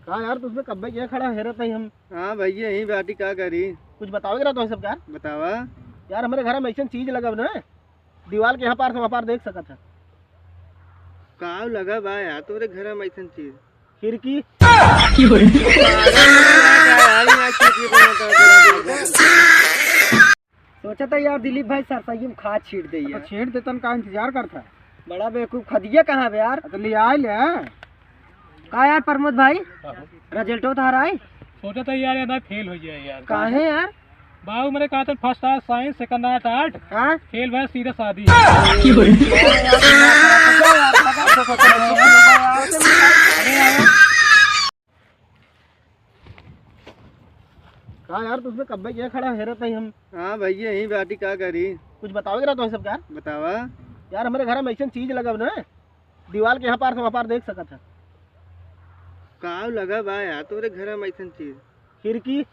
कहा यार तुझमें कब क्या खड़ा हैरत नहीं हम। हाँ भैया यही बाटी क्या करी। कुछ बताओगे ना तो सब यार। बतावा यार हमारे घर में ऐसा चीज लगा ना, दीवार के यहाँ पार से वहाँ पार देख सका था। का लगा बा यार तुम्हारे घर में ऐसा चीज खिड़की। सोचा था यार दिलीप भाई सरसई में खाद छीट दे तो छेड़ देता का इंतजार करता है। बड़ा बेवकूफ खदिया कहाँ बे यार। तो ले आए ले। का यार प्रमोद भाई रिजल्ट तो आ रहा है। सोचा था यार यार फेल हो जाए यार। काहे यार। बाबू मैंने कहा था first class science second art हाँ फेल भाई सीधा शादी। कहा यार तुझमें कब क्या खड़ा हैरत नहीं हम। हाँ भैया यही बाटी क्या करी। कुछ बताओगे ना तो सब यार। बतावा यार हमारे घर में ऐसा चीज लगा ना, दीवार के यहाँ पार से वहाँ पार देख सका था। का लगा बा यार तुम्हारे घर में ऐसा चीज खिड़की।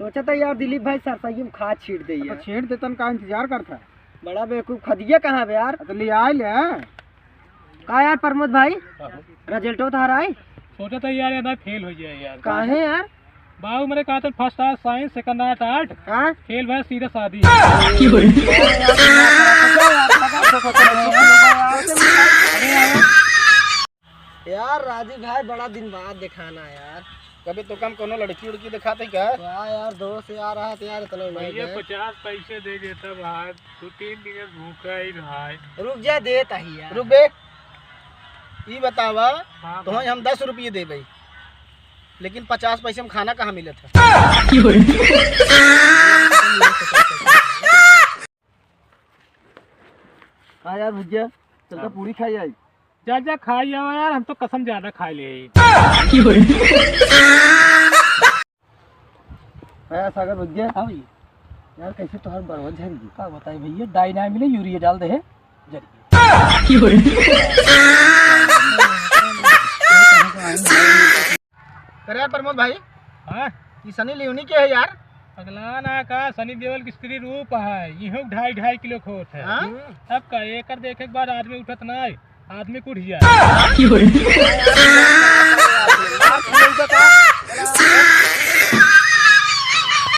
सोचा था यार दिलीप भाई सरसई में खाद छीट दे तो छेड़ देता का इंतजार करता है। बड़ा बेवकूफ खदिया कहाँ बे यार। तो ले आए ले। का यार प्रमोद भाई रिजल्ट तो आ रहा है। सोचा था यार यार फेल हो जाए यार। काहे यार। बाबू मैंने कहा था first class science second art हाँ फेल भाई सीधा शादी। यार राजीव भाई बड़ा दिन बाद दिखाना यार। कभी तो कम कोनो लड़की उड़की दिखाते क्या। वाह यार दोस्त यार रहा था यार इतना भैया 50 पैसे दे देता भाई, 2-3 दिन भूखा ही भाई। रुक जा देता ही यार। रुक बे, ये बतावा हाँ तुम्हें हम 10 रुपये दे भाई, लेकिन 50 पैसे में खाना कहाँ मिले थे। हाँ यार भुजिया चलता पूरी खाई आई। जा जा खाई जाओ यार, हम तो कसम ज्यादा खा ले। सागर भुजिया। हाँ भैया यार कैसे तो हर बर्बाद जाएगी। क्या बताए भैया, डायनामिक यूरिया डाल दे है अरे यार प्रमोद भाई, हाँ ये सनी लियोनी के है यार। अगला ना का सनी देओल की स्त्री रूप है, यही 2.5 किलो खोट है। हाँ? अब का एक देखे के बाद आदमी उठत ना, आदमी कुछ जाए।